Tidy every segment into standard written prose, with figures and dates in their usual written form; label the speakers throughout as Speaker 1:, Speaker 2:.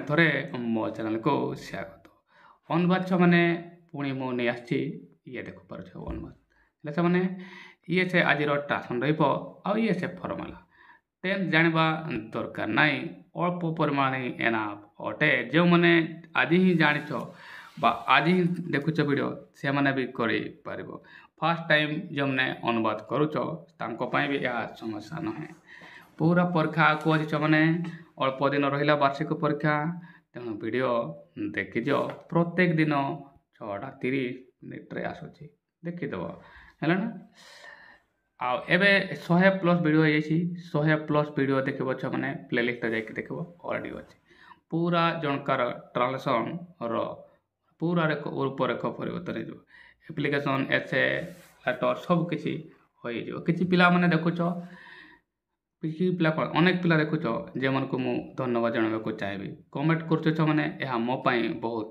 Speaker 1: ଥରେ ମୋ ଚ୍ୟାନେଲକୁ ସ୍ୱାଗତ। ଅନୁବାଦ ଛୁଆମାନେ ପୁଣି ମୁଁ ନେଇ ଆସିଛି ଇଏ ଦେଖିପାରୁଛ ଅନୁବାଦ ହେଲେ ସେମାନେ ଇଏ ସେ ଆଜିର ଟ୍ରାନ୍ସଲେସନ୍ ରହିବ ଆଉ ଇଏ ସେ ଫର୍ମୁଲା ଟେନ୍ସ ଜାଣିବା ଦରକାର ନାହିଁ ଅଳ୍ପ ପରିମାଣରେ ଏନାଫ୍ ଅଟେ। ଯେଉଁମାନେ ଆଜି ହିଁ ଜାଣିଛ ବା ଆଜି ହିଁ ଦେଖୁଛ ଭିଡ଼ିଓ ସେମାନେ ବି କରିପାରିବ। ଫାର୍ଷ୍ଟ ଟାଇମ୍ ଯେଉଁମାନେ ଅନୁବାଦ କରୁଛ ତାଙ୍କ ପାଇଁ ବି ଏହା ସମସ୍ୟା ନୁହେଁ। ପୁରା ପରୀକ୍ଷା ଆଗକୁ ଅଛି ଛୁଆମାନେ ଅଳ୍ପ ଦିନ ରହିଲା ବାର୍ଷିକ ପରୀକ୍ଷା ତେଣୁ ଭିଡ଼ିଓ ଦେଖିଦିଅ। ପ୍ରତ୍ୟେକ ଦିନ 6:30 ଆସୁଛି ଦେଖିଦେବ ହେଲା ନା। ଆଉ ଏବେ 100+ ଭିଡ଼ିଓ ହେଇଯାଇଛି 100+ ଭିଡ଼ିଓ ଦେଖିବ ଛୁଆମାନେ ପ୍ଲେଲିଷ୍ଟରେ ଯାଇକି ଦେଖିବ ଅଲରେଡ଼ି ଅଛି। ପୁରା ଜଣକାର ଟ୍ରାନ୍ସଲେସନ୍ର ପୁରା ରୂପରେଖ ପରିବର୍ତ୍ତନ ହେଇଯିବ। ଆପ୍ଲିକେସନ୍ ଏସେ ଲେଟର୍ ସବୁକିଛି ହୋଇଯିବ। କିଛି ପିଲାମାନେ ଦେଖୁଛ କିଛି ପିଲା କ'ଣ ଅନେକ ପିଲା ଦେଖୁଛ ଯେଉଁମାନଙ୍କୁ ମୁଁ ଧନ୍ୟବାଦ ଜଣାଇବାକୁ ଚାହିଁବି। କମେଣ୍ଟ କରୁଛ ଛୁଆମାନେ ଏହା ମୋ ପାଇଁ ବହୁତ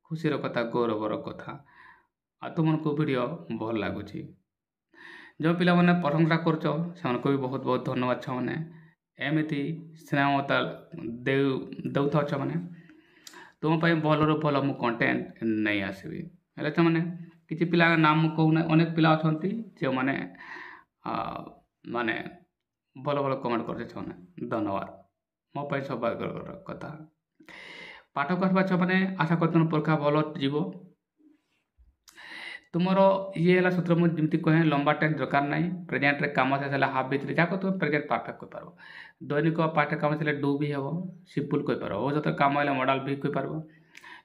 Speaker 1: ଖୁସିର କଥା ଗୌରବର କଥା। ଆଉ ତୁମମାନଙ୍କୁ ଭିଡ଼ିଓ ଭଲ ଲାଗୁଛି। ଯେଉଁ ପିଲାମାନେ ପ୍ରଶଂସା କରୁଛ ସେମାନଙ୍କୁ ବି ବହୁତ ବହୁତ ଧନ୍ୟବାଦ ଛୁଆମାନେ। ଏମିତି ସ୍ନେହମତା ଦେଉଥାଅ ଛୁଆମାନେ। ତୁମ ପାଇଁ ଭଲରୁ ଭଲ ମୁଁ କଣ୍ଟେଣ୍ଟ ନେଇ ଆସିବି ହେଲେ ଛୁଆମାନେ କିଛି ପିଲାଙ୍କ ନାମ ମୁଁ କହୁନାହିଁ। ଅନେକ ପିଲା ଅଛନ୍ତି ଯେଉଁମାନେ ମାନେ ଭଲ ଭଲ କମେଣ୍ଟ କରୁଛେ ଛୁଆମାନେ ଧନ୍ୟବାଦ ମୋ ପାଇଁ ସୌଭାଗ୍ୟର କଥା। ପାଠ କରିବା ଛୁଆମାନେ ଆଶା କରୁଛନ୍ତି ପରୀକ୍ଷା ଭଲ ଯିବ। ତୁମର ଇଏ ହେଲା ସୂତ୍ର ମୁଁ ଯେମିତି କହେ ଲମ୍ବା ଟେନ୍ସ ଦରକାର ନାହିଁ। ପ୍ରେଜେଣ୍ଟରେ କାମ ଶେଷ ହେଲା ହାଫ୍ ଭିତରେ ଯାକ ତୁମେ ପ୍ରେଜେଣ୍ଟ ପରଫେକ୍ଟ କହିପାରିବ। ଦୈନିକ ପାଠ କାମ ଥିଲେ ଡୁ ବି ହେବ ସିମ୍ପଲ୍ କହିପାରିବ। ଭବିଷ୍ୟତରେ କାମ ହେଲେ ମଡାଲ ବି କହିପାରିବ।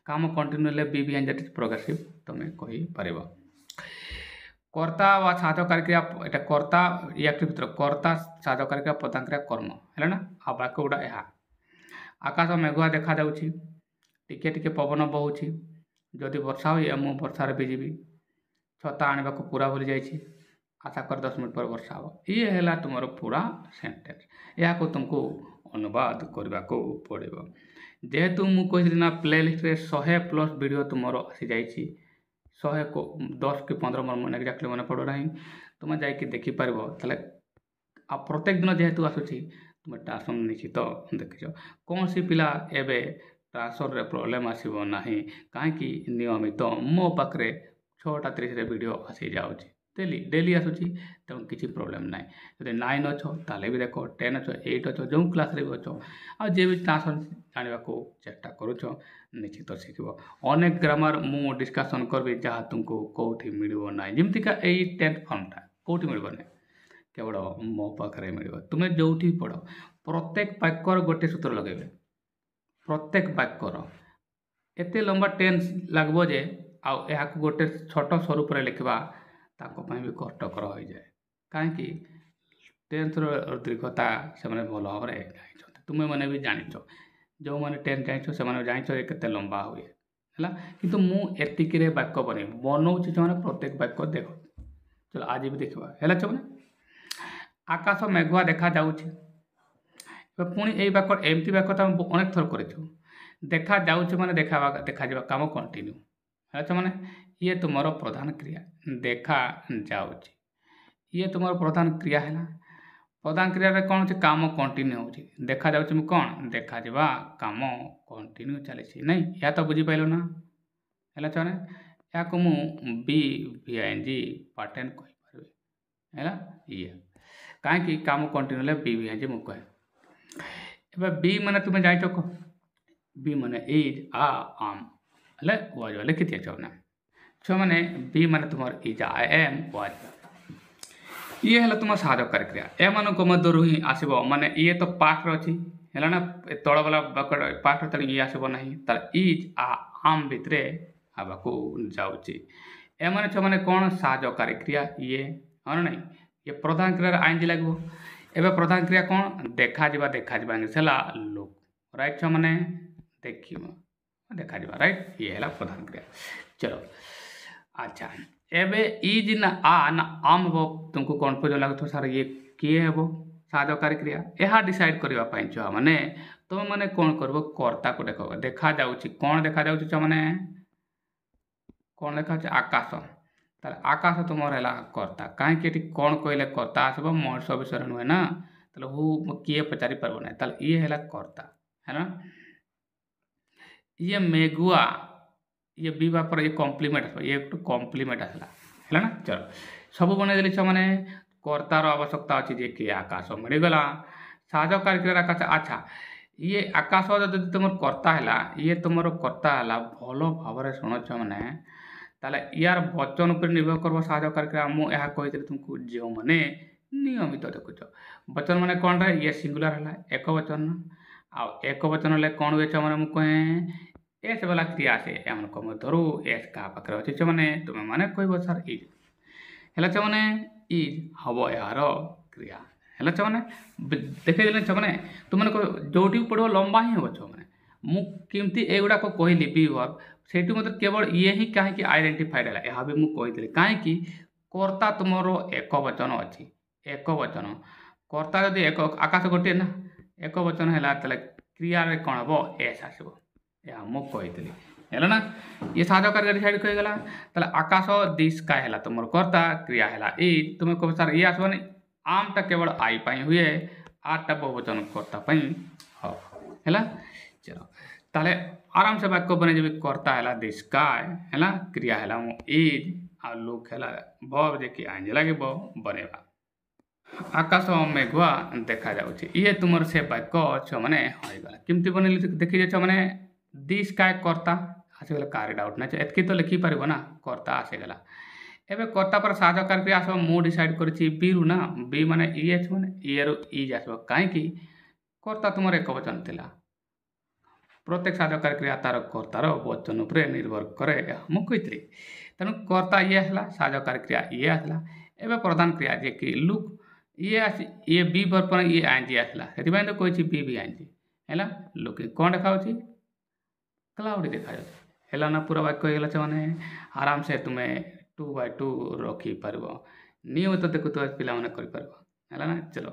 Speaker 1: କାମ କଣ୍ଟିନ୍ୟୁ ହେଲେ ବି ଏଞ୍ଜେଟ୍ ପ୍ରୋଗ୍ରେସିଭ୍ ତୁମେ କହିପାରିବ। କର୍ତ୍ତା ବା ସାଧକାରୀ କ୍ରିୟା ଏଇଟା କର୍ତ୍ତା ୟାକ୍ଟି ଭିତରେ କର୍ତ୍ତା ସାଧକାରୀ କ୍ରିୟା ପ୍ରଧାନ କ୍ରିୟା କର୍ମ ହେଲା ନା। ଆଉ ବାକ୍ୟ ଗୁଡ଼ା ଏହା ଆକାଶ ମେଘୁଆ ଦେଖାଯାଉଛି ଟିକେ ଟିକେ ପବନ ବହୁଛି ଯଦି ବର୍ଷା ହୁଏ ମୁଁ ବର୍ଷାରେ ଭିଜିବି ଛତା ଆଣିବାକୁ ପୁରା ଭୁଲି ଯାଇଛି ଆଶା କର 10 ମିନିଟ୍ ପରେ ବର୍ଷା ହେବ। ଇଏ ହେଲା ତୁମର ପୁରା ସେଣ୍ଟେନ୍ସ। ଏହାକୁ ତୁମକୁ ଅନୁବାଦ କରିବାକୁ ପଡ଼ିବ। ଯେହେତୁ ମୁଁ କହିଥିଲି ନା ପ୍ଲେଲିଷ୍ଟରେ 100+ ଭିଡ଼ିଓ ତୁମର ଆସିଯାଇଛି 110 କି 15 ମୋର ଏକ୍ଜାକ୍ଟଲି ମନେ ପଡ଼ୁ ନାହିଁ। ତୁମେ ଯାଇକି ଦେଖିପାରିବ ତାହେଲେ ଆଉ ପ୍ରତ୍ୟେକ ଦିନ ଯେହେତୁ ଆସୁଛି ତୁମେ ଟ୍ରାନ୍ସଲେସନ୍ ନିଶ୍ଚିତ ଦେଖିଛ। କୌଣସି ପିଲା ଏବେ ଟ୍ରାନ୍ସଲେସନ୍ରେ ପ୍ରୋବ୍ଲେମ୍ ଆସିବ ନାହିଁ କାହିଁକି ନିୟମିତ ମୋ ପାଖରେ 6:30 ଭିଡ଼ିଓ ଆସିଯାଉଛି ଡେଲି ଆସୁଛି ତେଣୁ କିଛି ପ୍ରୋବ୍ଲେମ୍ ନାହିଁ। ଯଦି 9 ଅଛ ତାହେଲେ ବି ଦେଖ 10 ଅଛ 8 ଅଛ ଯେଉଁ କ୍ଲାସ୍ରେ ବି ଅଛ ଆଉ ଯିଏ ବି ଟ୍ରାନ୍ସଲେସନ୍ ଜାଣିବାକୁ ଚେଷ୍ଟା କରୁଛ ନିଶ୍ଚିତ ଶିଖିବ। ଅନେକ ଗ୍ରାମାର ମୁଁ ଡିସ୍କସନ୍ କରିବି ଯାହା ତୁମକୁ କେଉଁଠି ମିଳିବ ନାହିଁ। ଯେମିତିକା ଏଇ 10th ଫର୍ମଟା କେଉଁଠି ମିଳିବ ନାହିଁ କେବଳ ମୋ ପାଖରେ ମିଳିବ। ତୁମେ ଯେଉଁଠି ପଢ଼ ପ୍ରତ୍ୟେକ ବାକ୍ୟର ଗୋଟେ ସୂତ୍ର ଲଗାଇବେ। ପ୍ରତ୍ୟେକ ବାକ୍ୟର ଏତେ ଲମ୍ବା ଟେନ୍ସ ଲାଗିବ ଯେ ଆଉ ଏହାକୁ ଗୋଟେ ଛୋଟ ସ୍ୱରୂପରେ ଲେଖିବା ତାଙ୍କ ପାଇଁ ବି କଷ୍ଟକର ହୋଇଯାଏ କାହିଁକି ଟେନ୍ସର ଦୀର୍ଘତା ସେମାନେ ଭଲ ଭାବରେ ଜାଣିଛନ୍ତି। ତୁମେମାନେ ବି ଜାଣିଛ ଯେଉଁମାନେ 10 ଜାଣିଛ ସେମାନେ ଜାଣିଛ କେତେ ଲମ୍ବା ହୁଏ ହେଲା। କିନ୍ତୁ ମୁଁ ଏତିକିରେ ବାକ୍ୟ ବନଉଛି ସେମାନେ ପ୍ରତ୍ୟେକ ବାକ୍ୟ ଦେଖ ଚଲ ଆଜି ବି ଦେଖିବା ହେଲା ଛୁଆମାନେ। ଆକାଶ ମେଘୁଆ ଦେଖାଯାଉଛି ପୁଣି ଏଇ ବାକ୍ୟ ଏମିତି ବାକ୍ୟ ତ ଆମେ ଅନେକ ଥର କରିଛୁ। ଦେଖାଯାଉଛି ମାନେ ଦେଖାଯିବା କାମ କଣ୍ଟିନ୍ୟୁ ହେଲା ମାନେ ଇଏ ତୁମର ପ୍ରଧାନ କ୍ରିୟା ଦେଖାଯାଉଛି ଇଏ ତୁମର ପ୍ରଧାନ କ୍ରିୟା ହେଲା। ପ୍ରଧାନ କ୍ରିୟାରେ କ'ଣ ହେଉଛି କାମ କଣ୍ଟିନ୍ୟୁ ହେଉଛି। ଦେଖାଯାଉଛି ମୁଁ କ'ଣ ଦେଖାଯିବା କାମ କଣ୍ଟିନ୍ୟୁ ଚାଲିଛି ନାଇଁ ଏହା ତ ବୁଝିପାରିଲ ନା ହେଲା ଛୁଆମାନେ। ଏହାକୁ ମୁଁ VING ପାଟର୍ନ କହିପାରିବି ହେଲା ଇଏ କାହିଁକି କାମ କଣ୍ଟିନ୍ୟୁ ହେଲେ VING ମୁଁ କହେ। ଏବେ ବି ମାନେ ତୁମେ ଜାଣିଛ ବି ମାନେ ଇଜ୍ am ହେଲେ ୱାଜ୍ ଲେଖିଦିଅ ଛୁଆମାନେ ବି ମାନେ ତୁମର ଇଜ୍ am ୱାଜ୍ ଇଏ ହେଲା ତୁମ ସାଧକାରୀ କ୍ରିୟା। ଏମାନଙ୍କ ମଧ୍ୟରୁ ହିଁ ଆସିବ ମାନେ ଇଏ ତ ପାଷ୍ଟରେ ଅଛି ହେଲା ନା ତଳ ବାଲା ପାଷ୍ଟ ତାହେଲେ ଇଏ ଆସିବ ନାହିଁ ତାହେଲେ ଇଜ୍ am ଭିତରେ ହେବାକୁ ଯାଉଛି। ଏମାନେ ଛୁଆମାନେ କ'ଣ ସାହାଯ୍ୟକାରୀ କ୍ରିୟା ଇଏ ହଁ ନାହିଁ ଇଏ ପ୍ରଧାନ କ୍ରିୟାରେ ING ଲାଗିବ। ଏବେ ପ୍ରଧାନ କ୍ରିୟା କ'ଣ ଦେଖାଯିବା ଇଂଲିଶ ହେଲା ଲୁକ୍ ରାଇଟ୍ ଛୁଆମାନେ ଦେଖିବ ଦେଖାଯିବା ରାଇଟ୍ ଇଏ ହେଲା ପ୍ରଧାନ କ୍ରିୟା। ଚଲ ଆଚ୍ଛା ଏବେ ଇଜ୍ ନା am ହେବ ତୁମକୁ କନଫ୍ୟୁଜନ୍ ଲାଗୁଥିବ ସାର୍ ଇଏ କିଏ ହେବ ସାହାଯ୍ୟକାରୀ କ୍ରିୟା। ଏହା ଡିସାଇଡ଼୍ କରିବା ପାଇଁ ଛୁଆମାନେ ତୁମେମାନେ କ'ଣ କରିବ କର୍ତ୍ତାକୁ ଦେଖାଯାଉଛି କ'ଣ ଦେଖାଯାଉଛି ଛୁଆମାନେ କ'ଣ ଲେଖାଯାଉଛି ଆକାଶ ତାହେଲେ ଆକାଶ ତୁମର ହେଲା କର୍ତ୍ତା। କାହିଁକି ଏଠି କ'ଣ କହିଲେ କର୍ତ୍ତା ଆସିବ ମଣିଷ ବିଷୟରେ ନୁହେଁ ନା ତାହେଲେ କିଏ ପଚାରି ପାରିବ ନାହିଁ ତାହେଲେ ଇଏ ହେଲା କର୍ତ୍ତା ହେଲା। ये मेघुआ ये बी पर ये कम्प्लीमेंट आस ये एक कम्प्लीमेंट आसला है ना। चलो सब बनईदेली छुआने कर्तार आवश्यकता अच्छी जे कि आकाश मिलगला साहकारी क्रिया आकाश। अच्छा ये आकाश जब तुम कर्ता है ये तुम कर्ता है भल भाव शुणुच मैंने ताले यार वचन पर निर्भर कर साहकारी क्रिया मुझे तुमको जो मैंने नियमित देखुच वचन मैंने कौन रे ये सिंगुलर है एक वचन आ एक वचन हेल्ले कौन हुए मैंने मुझे कहे एस वाला क्रिया से एम मध्यरू एस क्या पाखे अच्छे मैंने तुम्हें मैंने कह सर इज है मैंने इज हम यार क्रिया है मैंने देखदेले मैंने तुमने जो पढ़ो लंबा ही हम मैंने मुझे एगुड़ाक कहली बी वर्ब से मतलब केवल ये ही कहीं आइडेंटिफाइड है यह भी मुझे कही कहीं कर्ता तुम एक वचन अच्छी एक वचन कर्ता जदि एक आकाश गोटे ना एक वचन है क्रिया कौन हम एस आसो या मुझे है ना। ये साहकारी डिसाइड कहीगला आकाश दिस का है तुम कर्ता क्रिया है इज तुम्हें कह सर ये आसबनी आमटा केवल आई पाई हुए आठटा बहुवचन कर्ता है। चलो ताले आराम से वाक्य बने जब कर्ता है दिस काय है क्रिया है इज आ लुक है भव जे कि आइज लगे बनेगा आकाश मेघुआ देखा जाऊँगी ये तुम से वाक्य छ मैंने होगला केमती बनैली देखी जाए मैंने दिस काय कर्ता आसीगला कार डाउट ना एतकी तो लिखिपार ना कर्ता आसीगला एबे कर्ता पर साहकारी क्रिया आस मु डिसाइड करी बी रु ना बी माने इएच माने ये रु इज आस कहीं कर्ता तुम एक वचन थिला प्रत्येक साहकारी क्रिया तार कर्तार वचन उपर निर्भर करे मुझे कही तेणु कर्ता ये है साहकारी क्रिया ये आसला एवं प्रधान क्रिया जे कि लुक ये बी वर्ब पर ये आईएनजी आसला से तो कही बी भी आईएनजी है लुक कौन देखा क्लाउडी देखा है ना पूरा वाक्य होगा मैंने आराम से तुम्हें 2/2 रखिपार नियमित देखु तो पिला मैंने है ना। चलो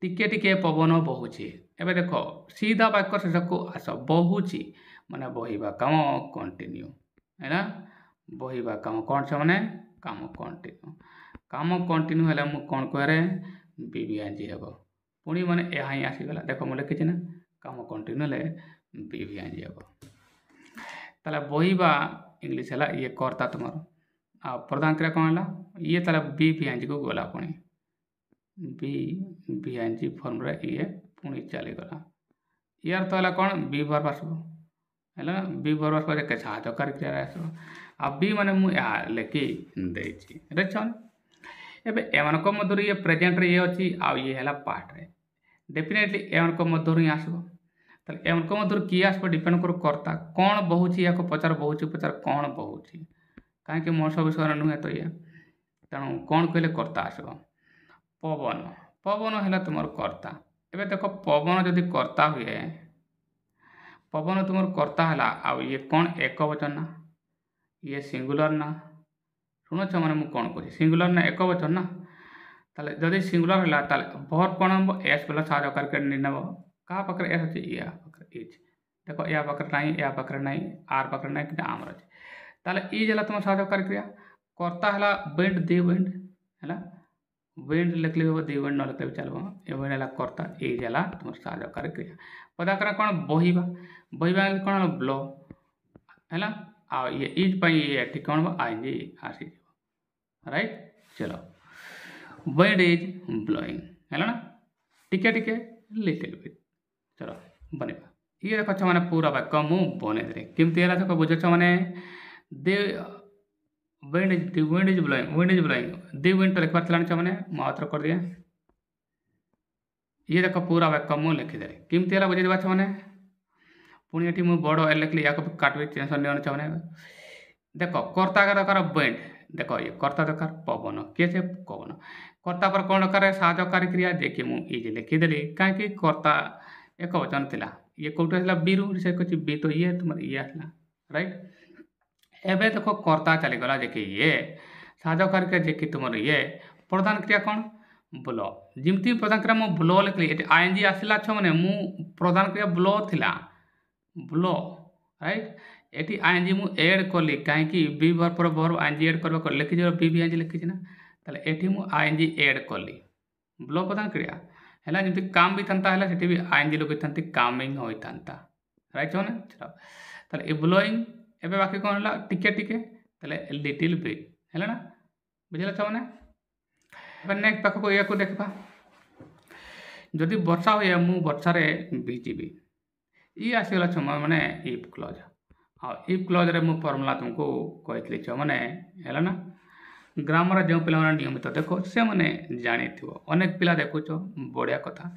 Speaker 1: टिके टिके पवन बहुची एवं देख सीधा वाक्य शेष को आस बहुची माने बहिबा काम कंटिन्यू है ना बहिबा काम कौन से मैंने काम कंटिन्यू है मुझे कौन कहे बीवीआईएनजी हे पुणी माने यह ही आसीगला देख मुझे लिखी ना काम कंटिन्यू है बीवीआईएनजी हे ताला बहिबा इंग्लिश है ये कर्ता तुम आ प्रधान क्रिया कौन है ये ताला बीवीआईएनजी को गला पुणी बीवीआईएनजी फॉर्म रे ये पुणी चलीगला यार तो है कौन बी वर्ब आसो है बी वर्ब आसो जे साहकारी क्रिया आसो आ बी माने मुझे लिखि देछि एबे एमनक मध्य ये प्रेजेंट रे ये अच्छी आ ये है पार्ट रे डेफिनेटली एमनक मध्य ही आसो ताले एमनक मध्य किए आसो डिपेंड कर कर्ता कौन बहुची या पचार बहुची पचार कौन बहुची कहीं मौसम विषय नुहे तो ये तेणु कौन कहले कर्ता आसो पवन पवन है तुम कर्ता एबे देख पवन जदि कर्ता हुए पवन तुम कर्ता है आ ये कौन एक वचन ना ये सिंगुलर ना शुणुच मैंने मुझे कौन कह सिंगुलर ना एक वचन ना ताले जदि सिंगुलर है भर कौन हम एस प्लस साहकारी निर्णय क्या पाखे एस अच्छे या पाखे इज देख या पाखे ना या पाखे ना आर पाखे ना कि आमर अच्छे ताले इज है तुम साहकारी क्रिया कर्ता है वेंट दि वेंट है वेंट लिखले दि वेंट न लिखले चलो ये वेंट है कर्ता इज है तुम साहकारी क्रिया पदाकर कौन बहिबा बहिबा कौन ब्लो है आ ये इज पाई ये कौन आईएनजी आसी राइट। चलो वेंट इज ब्लोइंग है ना टिके टिके लिटिल बिट चलो बनेगा ये देख मैंने पूरा वाक्य मुझे बने केमती है बुझे मैंने they went is blowing the went तो लिखबार था मैंने मात्र कर दिया ये देख पूरा वाक्य मुझे लिखिदे केमती है बुझे देवा मैंने पुणी ये मुझे बड़ एल लिखली या काटबी टेंशन नहीं मैंने देख कर्ता दरकार वेंट देख ये कर्ता दरकार पवन किए से पवन कर्ता पर कौन दरकार साहकारी क्रिया जे कि मुझे इज लिखिदेली कहीं कर्ता एक वचन थिला ये कौटे आसला बी रु से कह बी तो ये तुम ये आसला राइट एवं देख कर्ता चलीगला जे कि ये साहकारी क्रिया जे कि तुम ये प्रधान क्रिया कौन ब्लो जमती प्रधान क्रिया मुझे ब्लो लिखली आईएनजी आसला मैंने मुझे प्रधान क्रिया ब्लो थिला ब्लो राइट ये आईएनजी मुझे एड कली कहीं बी वर्ब पर वर्ब आईएनजी एड कर लिखी बीवीआईएनजी लिखी ना ताले एठी मुझे आईएनजी एड कली ब्लो प्रधान क्रिया है जमी काम भी था है भी आईएनजी लगे था कामिंग होता राइट छो ना चलो ताले ए ब्लोइंग एबे बाकी कोन हला टिके टिके ताले लिटिल बिट हैला ना बुझिला छो ना एबे नेक्स्ट पाख को या को देखबा जदि वर्षा हुए मु वर्षा रे भिजिबी ई आसीगला छो माने इफ क्लॉज हाँ इफ क्लॉज रे मु फॉर्मूला तुमको कहतली छो माने हैला ना ग्रामर जो पिला नियमित देखो से मैंने जानी थो अनेक पिला देखुच बढ़िया कथा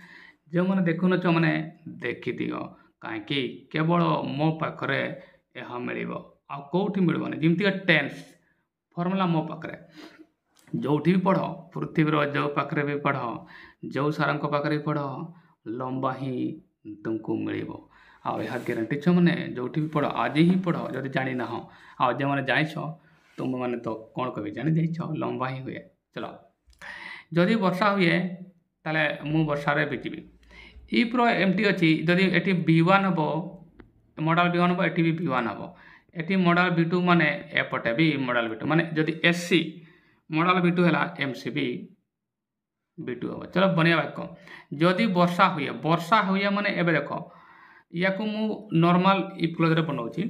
Speaker 1: जो मैंने देखुन छो मैंने देखिदियो कहीं केवल मो पाखरे यह मिल कौटी मिलबनी जमीक टेन्स फॉर्मूला मो पाखरे जोठी भी पढ़ पृथ्वी जो पाखरे भी पढ़ जो सार पाखे भी पढ़ लंबा ही तुमको मिल आह ग्यारंटी छो मैंने जोठी भी पढ़ आज ही पढ़ जब जानी ना आ जो मैंने जाइछ तुम मैंने तो कौन कह जानी जाइछ लंबा ही हुए चलो जदि वर्षा हुए ताले मु वर्षा रे भिजिबी इफ्र एमटी अच्छी जदि एटी B1 हम मॉडल B1 हम एटी भी B1 हम एटी मॉडल B2 माने एपटे भी मॉडल B2 माने जदि SC मॉडल B2 है MCB B2 हम चलो बनिया वाक्य जदि वर्षा हुए माने एबे देखो या को मु नॉर्मल इफ क्लोज रे बनाउची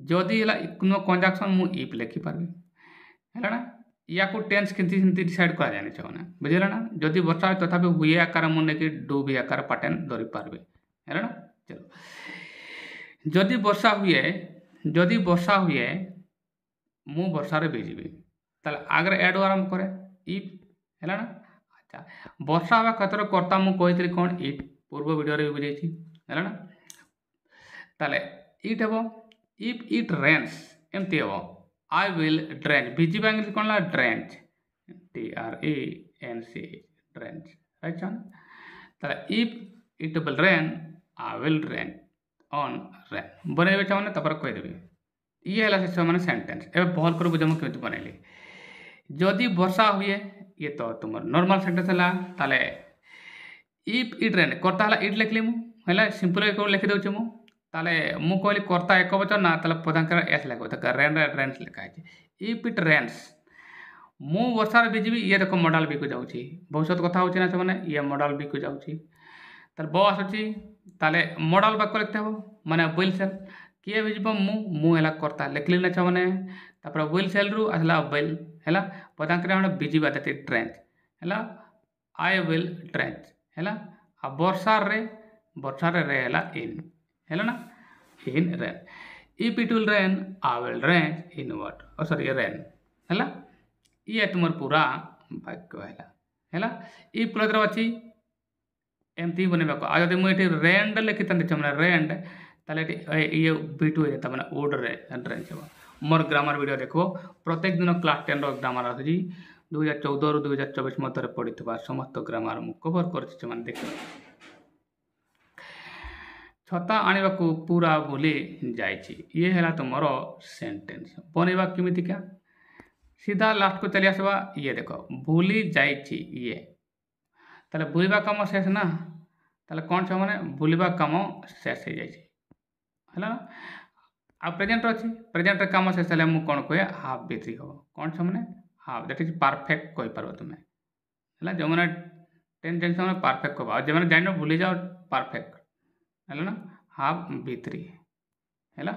Speaker 1: जदि हला नो कंजक्शन मु इफ लिखि पारबी हैला ना या को टेंस किंती सिंती डिसाइड करा जाने छो ना बुझिला ना जदि वर्षा हो तथापि हुए आकार मन कि डू भी आकार पैटर्न धरि पारबे हैला ना चलो जदि वर्षा हुए मु वर्षा रे भिजिबी ताले आगे ऐड आरंभ करे इफ हैला ना अच्छा वर्षा हवा क्षेत्र कर्ता मु कहितली कोन इफ पूर्व वीडियो रे बुझेछि हैला ना ताले इट हेबो इफ इट रेन्स एमती हेबो I will drench भिजिबा इंग्लिश कोन ला drench DRENC drench राइट छन ताले if it will rain I will rain on rain बनेबे चाहने तपर कह देबे ये हला से माने सेंटेंस एबे भल कर बुझम केमति बनेली जदि वर्षा हुए ये तो तुम नॉर्मल सेंटेंस हला ताले if it rain करता हला इट लिखली मु हला सिंपल को लिखि दउछ मु ताले मु कहली कर्ता एक वचन ना ताले पदांकर एस लिखो त रेन रेन्स लिखा है इफ इट रेन्स मु वर्षा रे भिजिबी ये देखो मॉडल बी को जाउची भविष्यत कथा होची ना माने ये मॉडल बी को जाउची तार ब आसुची ताले मॉडल वाक्य लिखते हो माने विल सेल किए भिजिबो मु हला कर्ता लिखली ना माने तापर विल सेल रु असला विल हला पदांकर हम भिजिबा दते ट्रेंच हला आई विल ट्रेंच हला आ वर्षा रे रे हला इन हैला ना in rain if it will rain I will rain in water ओ सॉरी रेन हैला ये तुमर पूरा वाक्य हैला ई क्लोज रे अछि एमती बनेबा को आ जदि मु एठी रेंड लिखि तंदे छमना रेंड ताले एठी ये B2 है तमना ओड रे रेन छबा मोर ग्रामर वीडियो देखो प्रत्येक दिन क्लास 10 रो ग्रामर आसी 2014 रु 2024 मध्य पढ़ितबा समस्त ग्रामर मु कवर करछि छमान देखो छता आने को पूरा भूली जाइए ये है तुमर सेंटेंस बनवा केमिति क्या सीधा लास्ट को चली आसवा ये देखो भूली जाइए ये ताले भूलवा काम शेष ना ताले कौन छ माने भूलवा काम शेष हो जाइए है आ प्रेजेंट अच्छी प्रेजेंट काम शेष है मुझे कौन कहे हाफ बीती हम कौन छ माने हाफ दैट इज परफेक्ट कहि पारो तुमे है जो मैंने टेन टेंस में परफेक्ट कह जो मैंने जान भूली जाओ परफेक्ट है ना हाफ B3 है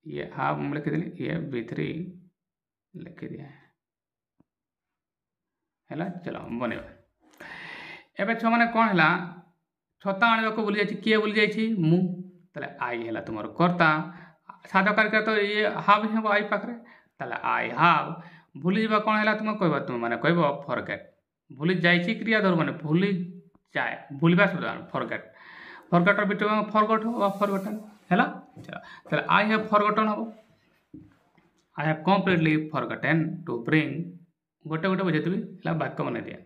Speaker 1: ये हाफ लिखी दिली ये B3 लिखी दिया है चलो बने एबे छ माने कौन है छता आने को भूली जाइए किए भूली जाइए मु ताले आई है तुम कर्ता साधा करके तो ये हाफ ही आई पाखे ताले आई हाव भूली जावा कौन है तुम कह तुम मैंने कह फॉरगेट भूली जाइए क्रिया धर मैंने भूली जाए भूलवा शब्द फॉरगेट फॉरगेट बिट फॉरगॉट हो फॉरगॉटन है चलो आई हैव फॉरगॉटन हम I have completely forgotten to bring गोटे गोटे बुझेबी वाक्य बन दिया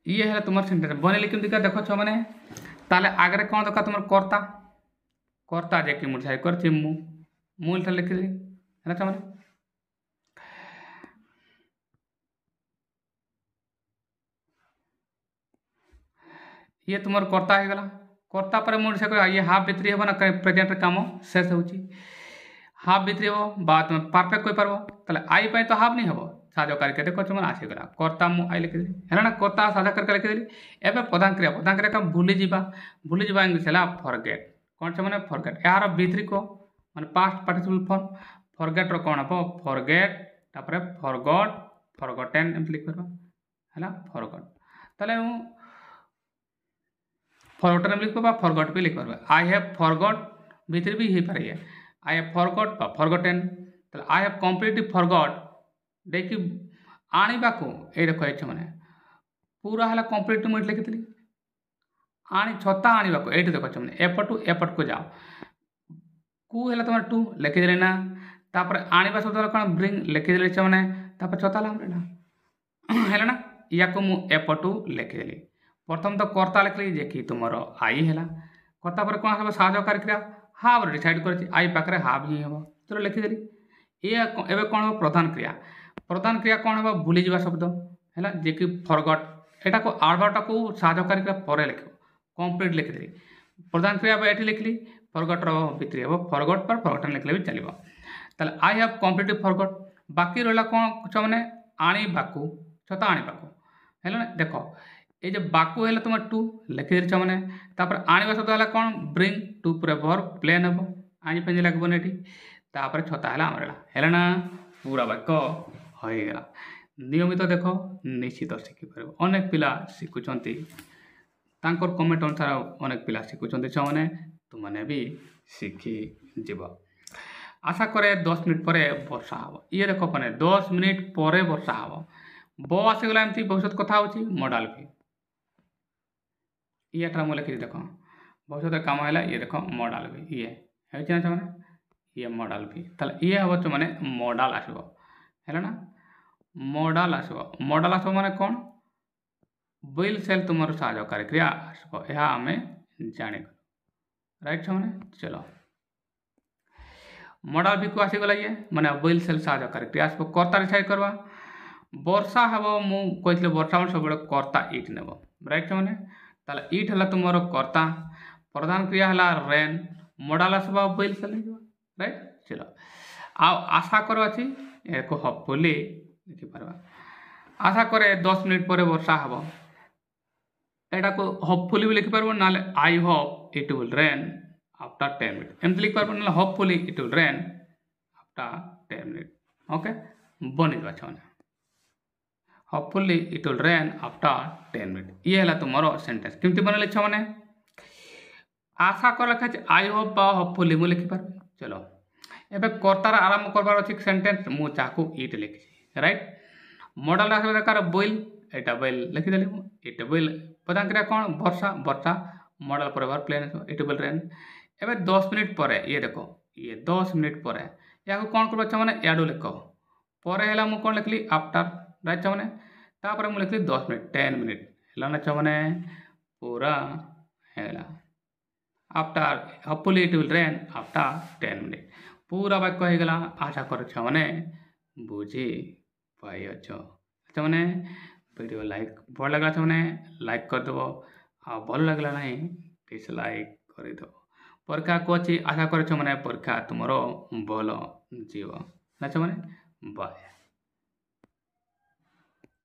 Speaker 1: ये है तुम सेंटेंस बनैली केमती देख छ मैंने ताले आगे कौन दरकार तुम कर्ता कर्ता जे कि मुझे कर मु लिखिदी है छ मैंने ये तुम कर्ता हो गला कर्ता पर मुझे ये हाफ B3 हम ना प्रेजेंट काम शेष हो हाफ B3 हम बा तुम परफेक्ट कह पार ताले आई पाई तो हाफ नहीं हम साजकारी के देखो छमने आसीगला कर्ता मु आई लिखिदेली है ना कर्ता साजकारी के लिखिदेली एबे प्रधान क्रिया का भूली जीवा इंग्लिश है फॉरगेट कौन छमने फॉरगेट यार भीतरी को माने पास्ट पार्टिसिपल फॉर्म फॉरगेट रो कौन हबो फॉरगेट तापरे फॉरगॉट फॉरगॉटेन एम लिख परबा हैला फॉरगॉट तले हूँ फॉरगॉटन एम लिख परबा फॉरगॉट भी लिख परबा आई हैव फॉरगॉट भीतर भी ही पारे आई हैव फॉरगॉट बा फॉरगॉटेन तले आई हैव कंप्लीटली फॉरगॉट देखि आनिबा को ए देखो एछ माने पूरा हला कंप्लीट मुट लिखितली आनी छता आनिबा को एठी देखो छमने एपट को जाओ कु हला तमर टू लिखि देले ना तापर आनिबा शब्द कोन ब्रिंग लिखि देले छमने तापर छता लाम रे ना हैला ना या को मु एपटू लिखि देली प्रथम तो कर्ता लिखली जे कि तुमरो आई हैला कर्ता पर कोन सब साहाय्यकारी क्रिया हाव डिसाइड करछि आई पाकरे हाव ही हबो चलो लिखि देली ये एबे कोन हो प्रधान क्रिया कौन हम भूली जा शब्द है जे कि फॉरगॉट एटा को आडभाटा को साहाय्यकारी क्रिया पर लिख कंप्लीट लिखिदेली प्रधान क्रिया ये लिखली फॉरगॉट भितर हम फॉरगॉट पर फॉरगॉटन लिखले भी चलो ताले आई हैव कंप्लीटली फॉरगॉट बाकी रहा कौन मैंने आनी बाकू छता आनी बाकू है ना देख ये बाकू है तुम टू लिखिदेली छमने तापर आनिबा शब्द है कौन ब्रिंग टू पूरा भर प्लेन हम आनी पेंज लगबन ये तापर छता है आमर है ना पूरा वाक्य होगा नियमित देख निश्चित शिखिपर अनेक पिला शिखुंट कमेंट अनुसार अनेक पिला शिखुंट छुआने तुमने भी शिखी जीव आशा करे 10 मिनिट पर वर्षा हम ये देख मैंने 10 मिनिट पर वर्षा हम ब आसीगला एमती भविष्य कथा हो मॉडल भी ये मुझे लिखी देख भविष्य काम है ये देख मॉडल भी ये है ये मॉडल भी ताले ये हम मैंने मॉडल आसब है ना मॉडल आसब माने कौन विल सेल तुम साहाय्यकारी क्रिया आसब यह आम जान राइट छे चलो मॉडल भी को आसीगला ये माने विल सेल साहाय्यकारी क्रिया आसब कर्ता डिसाइड करवा वर्षा हम मु कही वर्षा मैं सब कर्ता इट नेब राइट छे ताले इट है तुम कर्ता प्रधान क्रिया है रेन मॉडल आसब विल सेल राइट चलो आशा कर अच्छी को हपफुली लिखिपार आशा करे 10 मिनिट पर वर्षा हम एटा को हपफुली भी लिखिपार ना I hope it will rain after 10 minute एमती लिखिपार ना hopefully it will rain after 10 minute okay बनी जा छने hopefully it will rain after 10 minute ये है तुम सेंटेंस केमती बनले छने आशा कर लिखा आई होप हपफुली मु लिखिपार चलो एबे कर्तार आरंभ करबार अछि सेंटेंस मु चाकू इट लिखि राइट मॉडल आसे दरकार बोइल एटा बोइल लिखि देली इट बोइल प्रधान क्रिया कोन वर्षा मॉडल पर प्लेन इट बोइल रेन एबे 10 मिनिट पर ये देखो ये 10 मिनिट पर या को कोन करबा छ माने एडो लिखो पर हैला मु कोन लिखली आफ्टर राइट छ माने तापर मु लिखली 10 मिनिट 10 मिनिट हैला ना छ माने पूरा हैला after hopefully it will rain after 10 minute पूरा वाक्य हो गला आशा कर बुझी पाई मैंने वीडियो लाइक भल लगला लाइक करदेव आ भल लगला ना डिसलाइक करदेव परीक्षा को अच्छी आशा कर परीक्षा तुम भल जीव ना बाय।